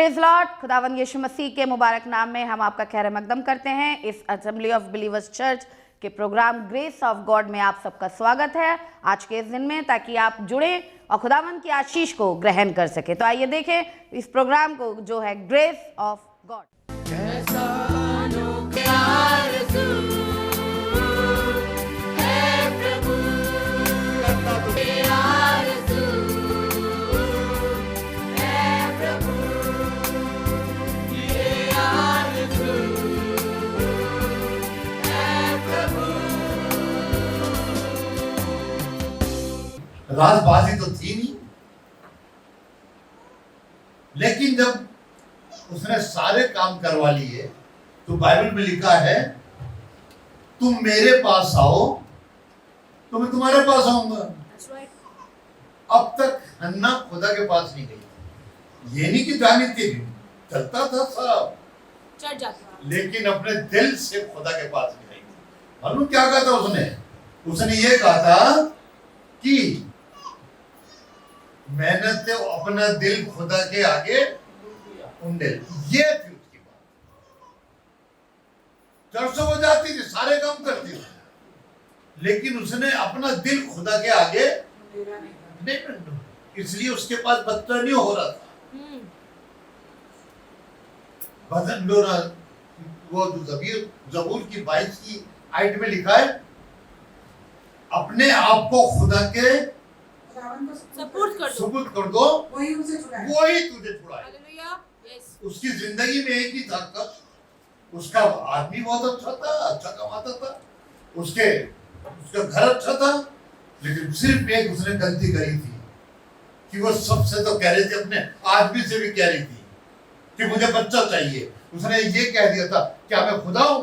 Praise Lord. खुदावंद यीशु मसीह के मुबारक नाम में हम आपका खैर मकदम करते हैं। इस असेंबली ऑफ बिलीवर्स चर्च के प्रोग्राम ग्रेस ऑफ गॉड में आप सबका स्वागत है आज के इस दिन में, ताकि आप जुड़े और खुदावंद की आशीष को ग्रहण कर सके। तो आइए देखें इस प्रोग्राम को जो है ग्रेस ऑफ गॉड। राजबाजी तो थी नहीं, लेकिन जब उसने सारे काम करवा लिए तो बाइबल में लिखा है, तुम मेरे पास आओ तो मैं तुम्हारे पास आऊंगा। अब तक हन्ना खुदा के पास नहीं गई। ये नहीं कि जानी थी, चलता था सब, चढ़ जाता, लेकिन अपने दिल से खुदा के पास नहीं गई। मालूम क्या कहा था उसने ये कहा था कि मैंने तो अपना दिल खुदा के आगे उंडेल। ये थी उसकी बात। चर्चा हो जाती थी, सारे काम करती थी, लेकिन उसने अपना दिल खुदा के आगे नहीं, इसलिए उसके पास बच्चा नहीं हो रहा था। भजन वो जबूर की 22 की 8 में लिखा है, अपने आप को खुदा के सुपुर्द कर दो, वही तुझे छुड़ाए। उसकी जिंदगी में एक ही था कष्ट। उसका आदमी बहुत अच्छा था, अच्छा कमाता था, उसका घर अच्छा था, लेकिन सिर्फ एक उसने गलती करी थी कि वो सबसे तो कह रही थी, अपने आदमी से भी कह रही थी कि मुझे बच्चा चाहिए। उसने ये कह दिया था, क्या मैं खुदा हूं?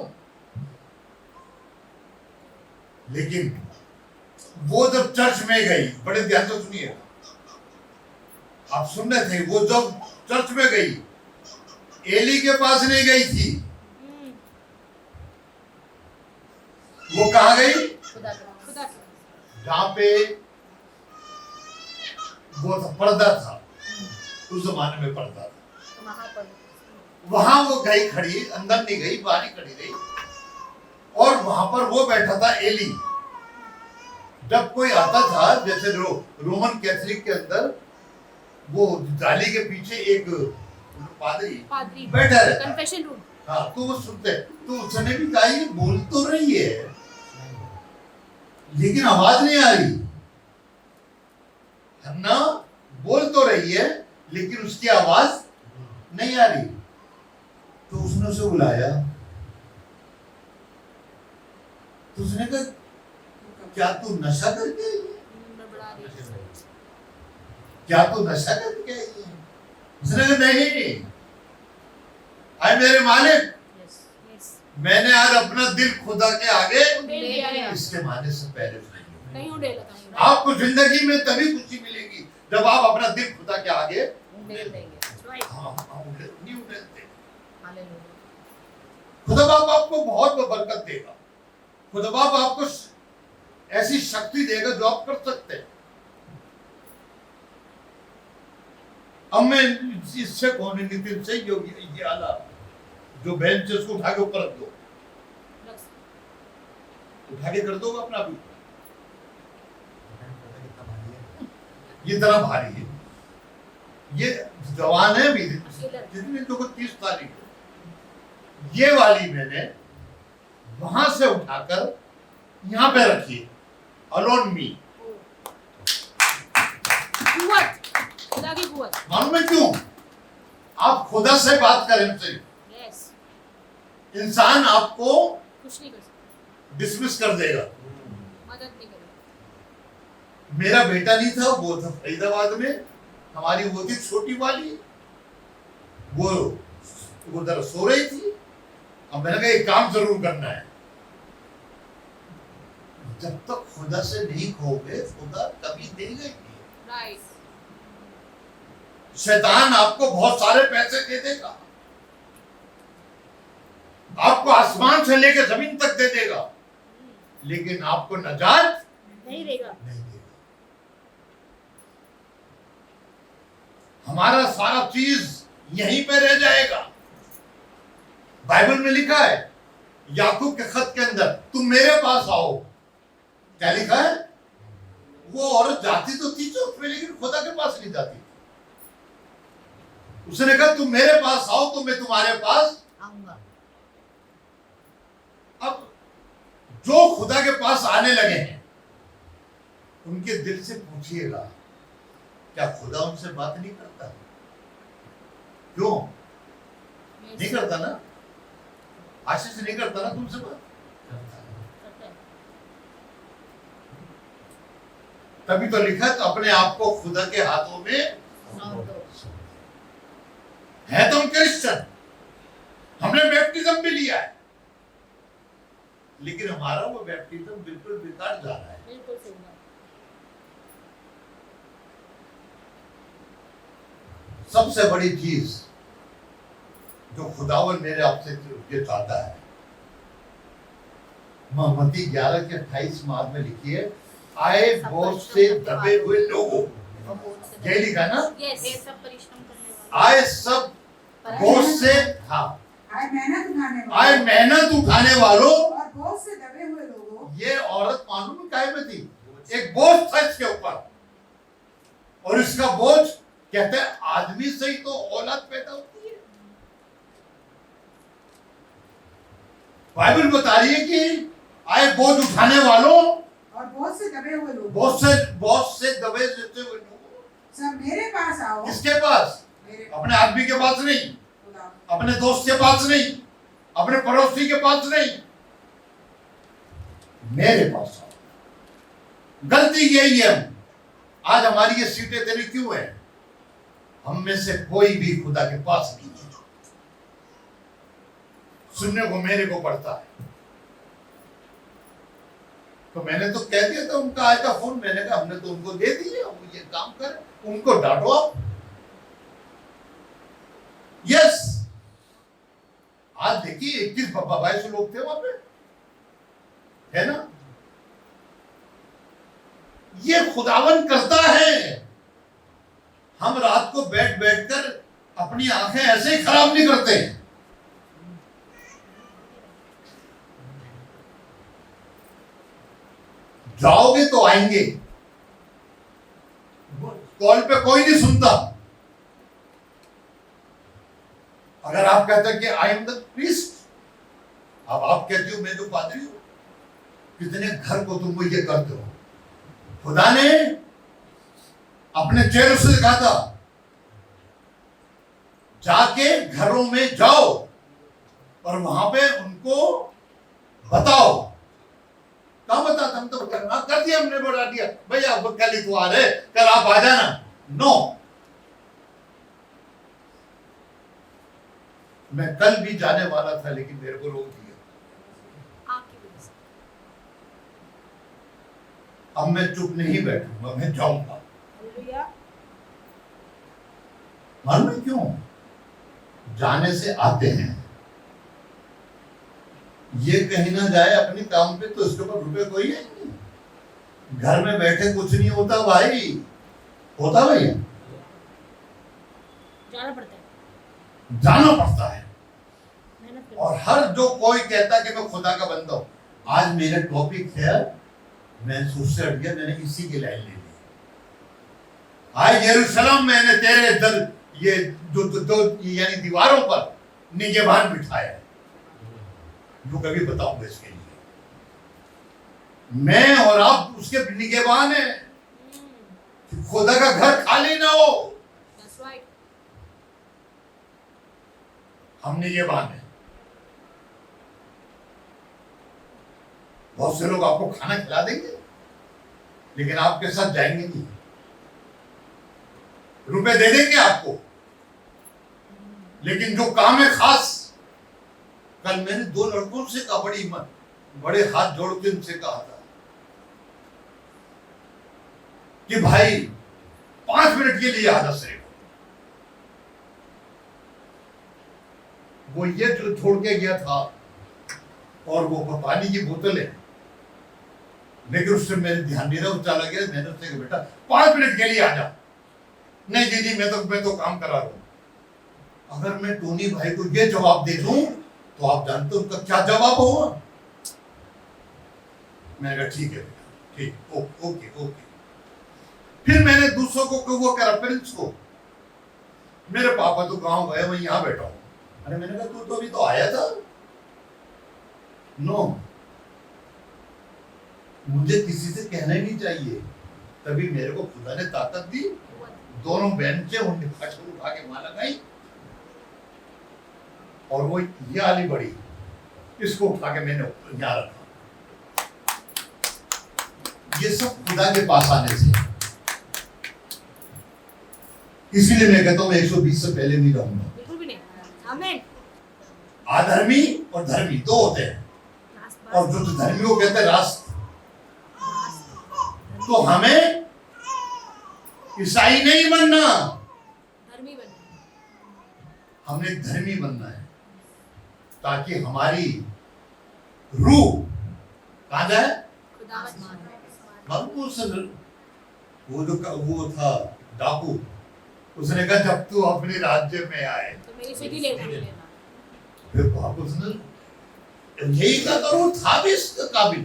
लेकिन वो जब चर्च में गई, बड़े ध्यान से सुनिए, आप सुन रहे थे, वो जब चर्च में गई, एली के पास नहीं गई थी। वो कहां गई? जहां पे वो पर्दा था, उस जमाने में पर्दा था, वहां वो गई खड़ी, अंदर नहीं गई, बाहर ही खड़ी रही, और वहां पर वो बैठा था एली। जब कोई आता था, जैसे रोमन कैथोलिक के अंदर वो जाली के पीछे एक पादरी बैठा रहता, कन्फेशन रूम। हाँ, तो वो सुनते, तो उसने भी कहा, ये बोल तो रही है लेकिन आवाज नहीं आ रही है ना, बोल तो रही है लेकिन उसकी आवाज नहीं आ रही। तो उसने उसे बुलाया, तो उसने कहा, क्या तू नशा करके आई है? क्या तू नशा करके आई है? उसने कहा, नहीं, आए मेरे मालिक, मैंने आज अपना दिल खुदा के आगे इसके माने से पहले नहीं उड़ेला। आपको जिंदगी में तभी खुशी मिलेगी जब आप अपना दिल खुदा के आगे नहीं उड़ेलते। खुदा बाप आपको बहुत बरकत देगा, खुदा बाप आपको ऐसी शक्ति देगा जो आप कर सकते हैं। अब मैं इससे कौन है, नितिन से योगी आला जो बेंच उसको उठा के ऊपर रख दो, उठा के कर दो अपना भी। ये इतना भारी है, ये जवान है भी, जितने तो 30 तारीख, ये वाली मैंने वहां से उठाकर यहां पे रखी, अलोन मी। खुदा की कुव्वत। मालूम है क्यों? आप खुदा से बात करें सिर्फ, इंसान आपको कुछ नहीं कर सकता, डिसमिस कर देगा, मदद नहीं करेगा। मेरा बेटा नहीं था, वो था फरीदाबाद में, हमारी वो थी छोटी वाली, वो उधर सो रही थी। अब मैंने कहा एक काम जरूर करना है, जब तक खुदा से नहीं खोगे खुदा कभी देगा ही नहीं। शैतान आपको बहुत सारे पैसे दे देगा, आपको आसमान से लेकर जमीन तक दे देगा, लेकिन आपको नजात नहीं देगा। हमारा सारा चीज यहीं पे रह जाएगा। बाइबल में लिखा है याकूब के खत के अंदर, तुम मेरे पास आओ। क्या लिखा है? वो औरत जाती तो थी चौक में, लेकिन खुदा के पास नहीं जाती। उसने कहा तुम मेरे पास आओ तो मैं तुम्हारे पास आऊंगा। अब जो खुदा के पास आने लगे हैं उनके दिल से पूछिएगा, क्या खुदा उनसे बात नहीं करता? क्यों नहीं करता ना? आशीष नहीं करता ना तुमसे बात? करता है। करता है। तभी तो लिखा है, तो अपने आप को खुदा के हाथों में सौंप दो। है। तो हम क्रिश्चियन, हमने बैप्टिज्म भी लिया है, लेकिन हमारा वो बैप्टिज्म बिल्कुल बेकार जा रहा है। बिल्कुल सही बात। सबसे बड़ी चीज जो खुदावन मेरे आपसे ये चाहता है, मत्ती 11 के 28 मार्ग में लिखी है, आए बोझ से दबे हुए लोगों, ये लिखा ना, यस। ये सब परिश्रम करने वाले, आए सब बोझ से, हाँ, आए मेहनत आए मेहनत उठाने वालों। और बोझ से दबे हुए लोगों। ये औरत मालूम है काहे में थी? एक बोझ था इसके ऊपर, और इसका बोझ कहते हैं आदमी से ही तो औलाद पैदा होती है। बाइबल बता रही है कि आए बोझ उठाने वालों और बोझ से दबे हुए लोगों। बोझ से दबे देते हुए लोगों। सब मेरे पास आओ। किसके पास? मेरे अपने आदमी के पास नहीं, खुदा। अपने दोस्त के पास नहीं, अपने पड़ोसी के पास नहीं, मेरे पास आओ। गलती यही है, आज हमारी ये सीटें तेरी क्यों है? हम में से कोई भी खुदा के पास नहीं है। सुनने को मेरे को पड़ता है। तो मैंने तो कह दिया था, उनका आया था फोन, मैंने कहा हमने तो उनको दे दिए, वो ये काम कर, उनको डांटो आप। यस, आज देखिए 21-22 लोग थे वहां पे, है ना? ये खुदावन करता है। हम रात को बैठ बैठकर अपनी आंखें ऐसे ही खराब नहीं करते। जाओगे तो आएंगे, कॉल पे कोई नहीं सुनता। अगर आप कहते हैं कि आई एम द प्रीस्ट, अब आप कहते हो मैं तो पादरी हूं, कितने घर को तुम ये करते हो? खुदा ने अपने चेहरे से कहा था, जाके घरों में जाओ और वहां पे उनको बताओ। क्या बताता? हम तो कर दिया, हमने बढ़ा दिया, भैया कल इतवार है, कल आप आ जाना। नो, मैं कल भी जाने वाला था, लेकिन मेरे को रोक दिया। आपकी वजह से। अब मैं चुप नहीं बैठूंगा, मैं जाऊंगा। हालेलुया। मालूम है क्यों? जाने से आते हैं, ये कहीं ना जाए अपने काम पे, तो इसके ऊपर रुपए कोई है नहीं। घर में बैठे कुछ नहीं होता भाई, होता भैया? जाना पड़ता है, जाना पड़ता है। मेहनत करनी और हर जो कोई कहता कि मैं खुदा का बंदा हूं, आज मेरा टॉपिक है, मैं उससे हट गया, मैंने इसी की लाइन ले ली। आज यरूशलेम मैंने तेरे दल ये जो यानी दीवारों पर निगहबान बिठाया है, जो कभी बताऊंगा इसके लिए। मैं और आप उसके निगहबान हैं, कि खुदा का घर खाली ना हो। That's right. हम निगहबान हैं। बहुत से लोग आपको खाना खिला देंगे, लेकिन आपके साथ जाएंगे नहीं। रुपए दे देंगे आपको, लेकिन जो काम है खास। कल मैंने 2 लड़कों से कहा, बड़े हाथ जोड़ के उनसे कहा था कि भाई 5 मिनट के लिए आजा सिर्फ। वो ये जो छोड़ के गया था, और वो पानी की बोतल है, लेकिन उससे मेरे ध्यान नहीं रहा, वो चला गया। मैंने उससे कहा बेटा 5 मिनट के लिए आजा। नहीं दीदी, मैं तो काम करा रहा हूं। अगर मैं टोनी भाई को ये जवाब दे दूं तो आप जानते हो उनका क्या जवाब होगा। मैंने कहा ठीक है बेटा, ठीक, ओके ओके। फिर मैंने दूसरों को वो करा, प्रिंस को, मेरे पापा तो गांव गए, मैं यहां बैठा हूं। अरे मैंने कहा तू तो अभी तो आया था। नो, मुझे किसी से कहना ही नहीं चाहिए। तभी मेरे को खुदा ने ताकत दी, दोनों बेंचे उनके फटक उठा के वहां लगाई, और वो ये आली बड़ी, इसको उठा के मैंने यहाँ रखा। ये सब खुदा के पास आने से। इसीलिए मैं कहता हूं मैं 120 से पहले नहीं रहूंगा। बिल्कुल भी नहीं। आमीन। अधर्मी और धर्मी दो होते हैं, और जो धर्मी को कहते हैं रास्त। तो हमें ईसाई नहीं बनना, धर्मी बनना, हमने धर्मी बनना है, ताकि हमारी रूह कहां जाए। खुदावंद मान। वो था डाकू, उसने कहा जब तू अपने राज्य में आए तो मेरी सुधी लेना। फिर वापस ने यही कहा करो, था भी इसका काबिल।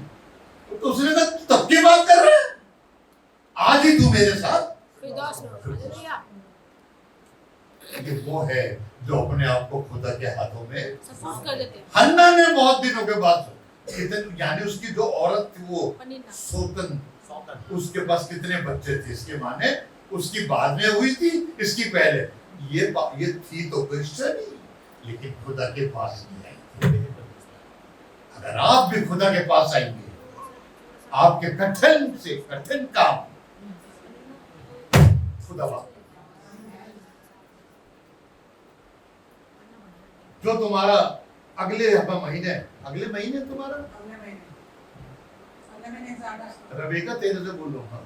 तो उसने कहा तू तब की बात कर रहा है, आज ही तू मेरे साथ। फिरदौस में। हालेलुया। ये वो है जो अपने आप को खुदा के हाथों में सफूस कर देते हैं। हन्ना ने बहुत दिनों के बाद, यानी उसकी जो औरत थी वो पनीना। सोतन, उसके पास कितने बच्चे थे इसके माँ ने, उसकी बाद में हुई थी, इसकी पहले। ये थी तो क्रिश्चियन ही, लेकिन खुदा के पास नहीं आई। अगर आप भी खुदा के पास आएंगे, आपके कठिन से कठिन काम खुदा जो तुम्हारा अगले महीने तुम्हारा अगले महीने ज्यादा रबेका तेरे से बोल रहा हूँ,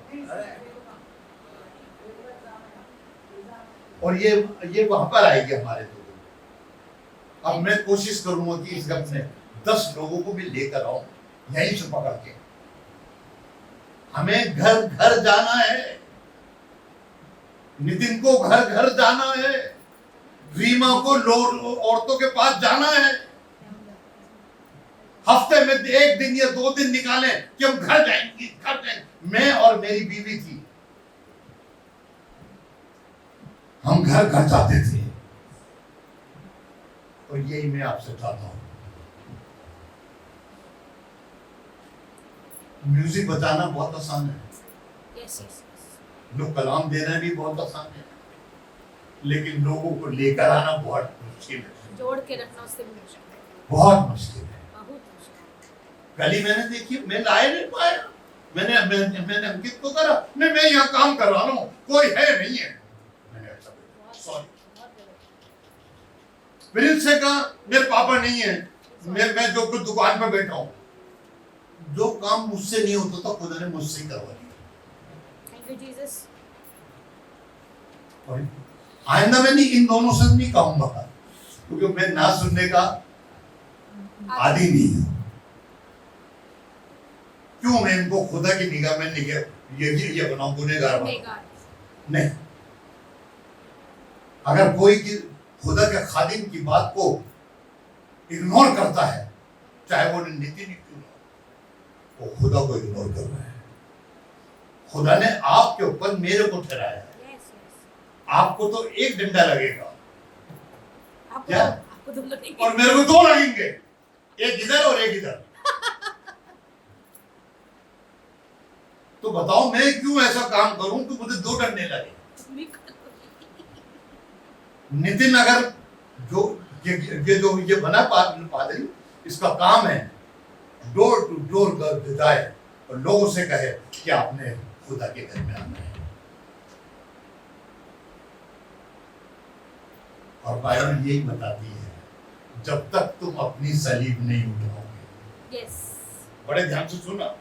और ये वहां पर आएगी हमारे तो। अब मैं कोशिश करूंगा कि इस गप में 10 लोगों को भी लेकर आऊं, यहीं से पकड़ के। हमें घर घर जाना है, नितिन को घर घर जाना है, रीमा को औरतों के पास जाना है। हफ्ते में 1 दिन या 2 दिन निकालें कि हम घर जाएंगे। मैं और मेरी बीवी थी, हम घर घर जाते थे, और यही मैं आपसे चाहता हूं। म्यूजिक बजाना बहुत आसान है, यस यस। लोग कलाम देना भी बहुत आसान है, लेकिन लोगों को लेकर आना बहुत मुश्किल है, जोड़ के रखना उससे भी मुश्किल है, बहुत मुश्किल है। बहुत मुश्किल। कल ही मैंने देखी, मैं लाए नहीं पाया। मैंने अंकित को करा, मैं यहाँ काम कर रहा हूँ, कोई है नहीं है। मैंने अच्छा सॉरी, प्रिंस से कहा मेरे पापा नहीं है, मैं जो कुछ दुकान पर बैठा हूँ। जो काम मुझसे नहीं होता था खुदा ने मुझसे ही करवा दिया। Thank you Jesus. और आइंदा मैं नहीं, इन दोनों से नहीं कहूंगा, क्योंकि मैं ना सुनने का आदि नहीं हूं। क्यों मैं इनको खुदा की निगाह में ये बनाऊं गुनहगार नहीं। अगर कोई खुदा के खादिम की बात को इग्नोर करता है, चाहे वो नितिन क्यों ना, वो खुदा को इग्नोर कर रहा है। खुदा ने आपके ऊपर मेरे को ठहराया है, आपको तो 1 डंडा लगेगा, क्या? आपको 2 लगेंगे और मेरे को 2 लगेंगे, एक इधर और एक इधर। तो बताओ मैं क्यों ऐसा काम करूं कि मुझे 2 डंडे लगे। नितिन अगर ये बना पादरी, इसका काम है डोर टू डोर जाए और लोगों से कहे कि आपने खुदा के घर में आना है। और बाइबल यही बताती है, जब तक तुम अपनी सलीब नहीं उठाओगे। यस। बड़े ध्यान से सुना,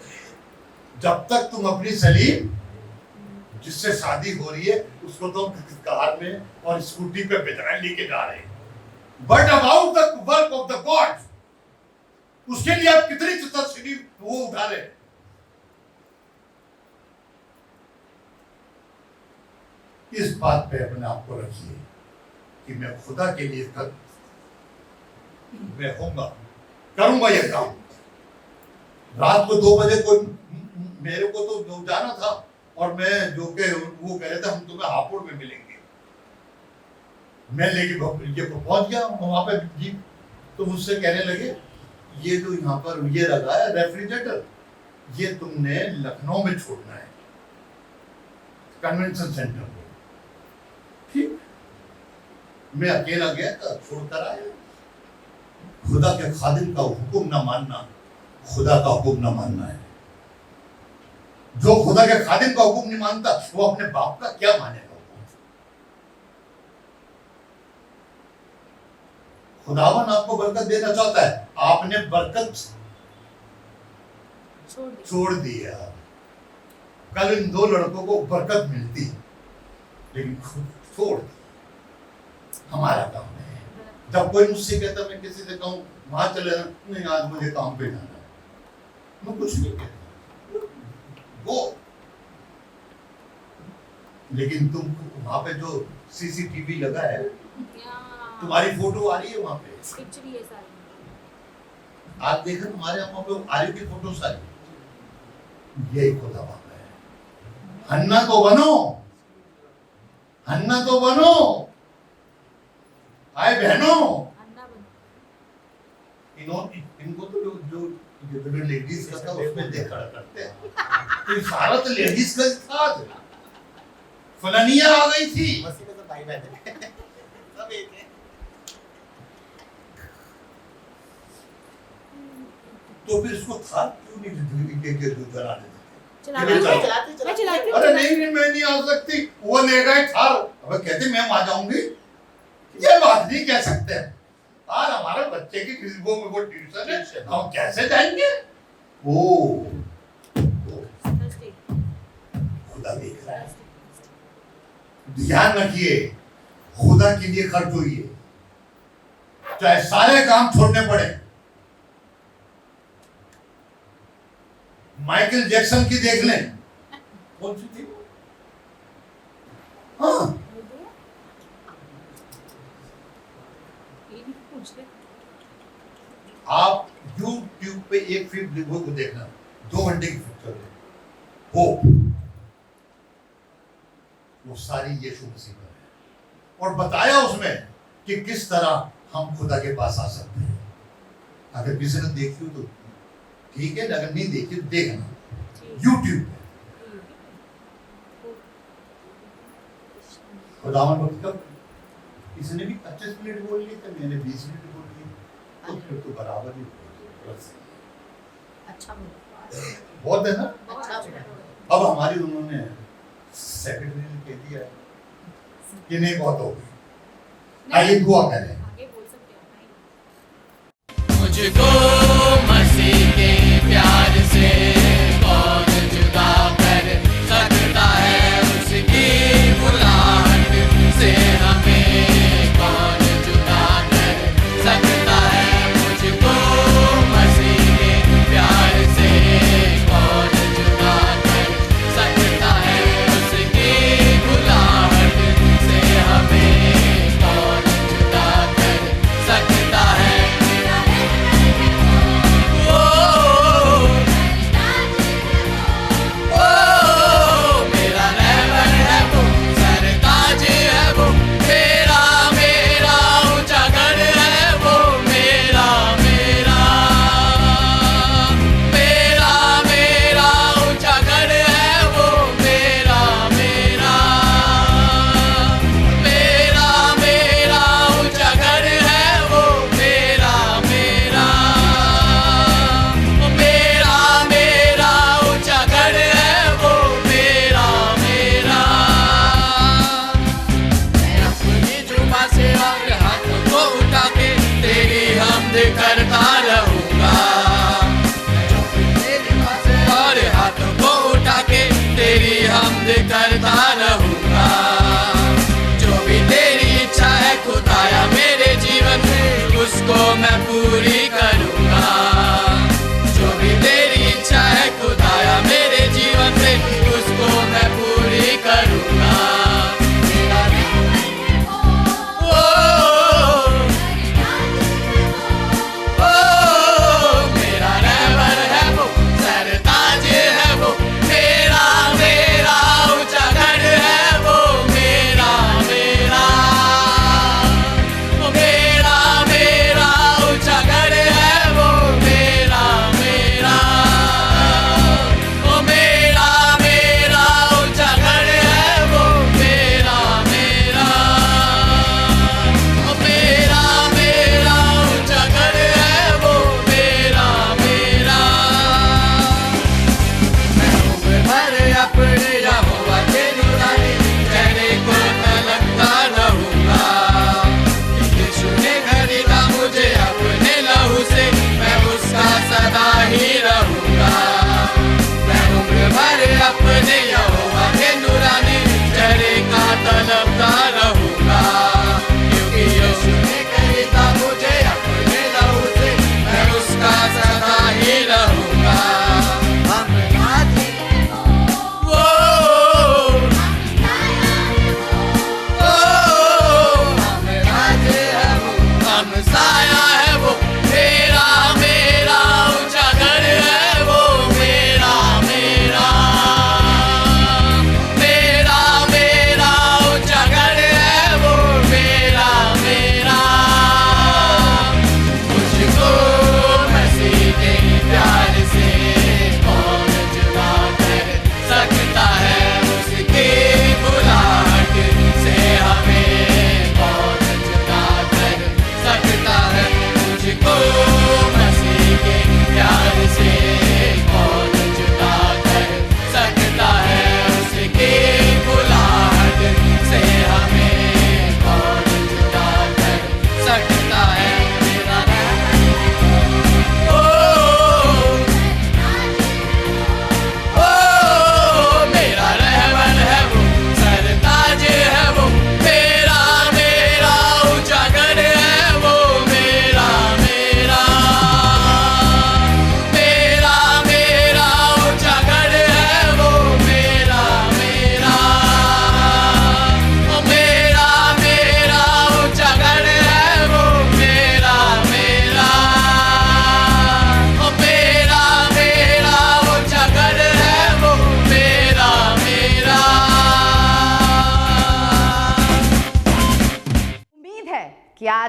जब तक तुम अपनी सलीब, जिससे शादी हो रही है, उसको तो कार में और स्कूटी पे बेचना लेके जा रहे हैं। But about the work of the God, उसके लिए आप कितनी सलीब वो उठा रहे हैं। इस बात पे अपने आप को रखिए कि मैं खुदा के लिए मैं होऊंगा, करूंगा ये काम। रात को 2 बजे को मेरे को तो जाना था और मैं जो के वो कह रहे थे हम तुम्हें हापुड़ में मिलेंगे। मैं लेके ये पहुंच गया वहां पे जीप, तो मुझसे कहने लगे ये जो यहाँ पर ये लगा है रेफ्रिजरेटर, ये तुमने लखनऊ में छोड़ना है, कन्वेंशन सेंटर में। ठीक, मैं अकेला गया था, छोड़कर आया। खुदा के खादिम का हुक्म ना मानना खुदा का हुक्म ना मानना है। जो खुदा के खादिम का हुक्म नहीं मानता वो अपने बाप का क्या मानेगा? खुदावन आपको बरकत देना चाहता है, आपने बरकत छोड़ दिया। कल इन 2 लड़कों को बरकत मिलती लेकिन खुद छोड़ दी। हमारा काम है, जब कोई मुझसे कहता मैं किसी से कहूं वहां चले जाना, नहीं आज मुझे काम पे जाना है, मैं कुछ नहीं कहता वो। लेकिन तुम वहां पे जो सीसीटीवी लगा है, तुम्हारी फोटो आ रही है वहां पे, पिक्चर ये सारी आज देखो हमारे वहां पे आयु की फोटो सारी। यही खुदा बाप है। हन्ना तो बनो, हन्ना तो बनो, आए बहनों। अन्ना बनो। इनको तो जो लेडीज का था उसमें देखा करते हैं, तो सारा तो लेडीज का था। फलानिया आ गई थी, मसीह में तो भाई बहन है सब एक है। तो फिर इसको था क्यों नहीं के जला देते? मैं चलाती हूँ। अरे नहीं मैं नहीं आ सकती, वो ले गए थार। अब कहते मैं वहां जाऊंगी, ये बात नहीं कह सकते। आज हमारे बच्चे की किसी को ट्यूशन है, हम कैसे जाएंगे? ओ खुदा देख रहा है। ध्यान रखिए, खुदा के लिए खर्च होइए, चाहे सारे काम छोड़ने पड़े। माइकल जैक्सन की देख लें, कौन सी थी? हाँ, आप YouTube पे एक फिल्म को देखना, 2 घंटे की पिक्चर है, वो सारी यीशु मसीह पर है और बताया उसमें कि किस तरह हम खुदा के पास आ सकते हैं। अगर किसी ने देखी हो तो ठीक है, अगर नहीं देखी तो देखना YouTube पे। खुदावन कब किसी ने भी 25 मिनट बोल लिए तो मैंने 20 मिनट बोल लिए, तो फिर तो बराबर ही अच्छा बहुत है ना। अच्छा अब हमारी उन्होंने सेक्रेटरी ने कह दिया कि नहीं बहुत हो गई, आइए दुआ करें। आगे बोल सकते हैं। मुझको मसीह के प्यार से कौन जुदा कर सकता है, उसकी बुलाहट से हमें कौन जुदा कर सकता है। मुझको मसीह के प्यार से कौन जुदा कर सकता है, उसकी बुलाहट से हमें कौन जुदा कर सकता है। करता रहूंगा और हाथों को उठा के तेरी हमद करता रहूंगा। जो भी तेरी इच्छा है खुदाया मेरे जीवन में, उसको मैं पूरी करूंगा। जो भी तेरी इच्छा है खुदाया मेरे जीवन में, उसको मैं पूरी करूंगा।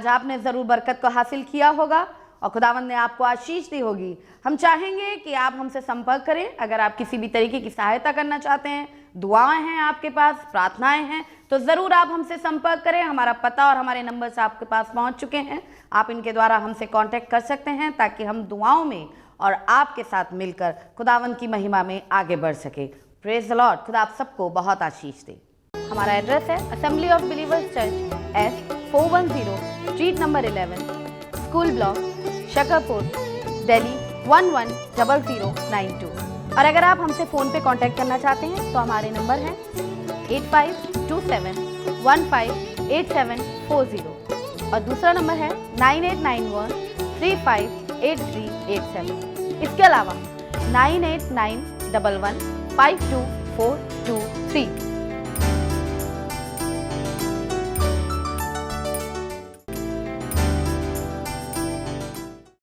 आज आपने ज़रूर बरकत को हासिल किया होगा और खुदावंद ने आपको आशीष दी होगी। हम चाहेंगे कि आप हमसे संपर्क करें। अगर आप किसी भी तरीके की सहायता करना चाहते हैं, दुआएं हैं आपके पास, प्रार्थनाएं हैं, तो ज़रूर आप हमसे संपर्क करें। हमारा पता और हमारे नंबर्स आपके पास पहुंच चुके हैं। आप इनके द्वारा हमसे कांटेक्ट कर सकते हैं ताकि हम दुआओं में और आपके साथ मिलकर खुदावंद की महिमा में आगे बढ़ सके। Praise the Lord. खुदा आप सबको बहुत आशीष दे। हमारा एड्रेस है assembly of believers church, S410 street number 11, school block, Shakarpur, Delhi 110092। और अगर आप हमसे फ़ोन पे कांटेक्ट करना चाहते हैं तो हमारे नंबर हैं 8527158740 और दूसरा नंबर है 9891358387। इसके अलावा 9891152423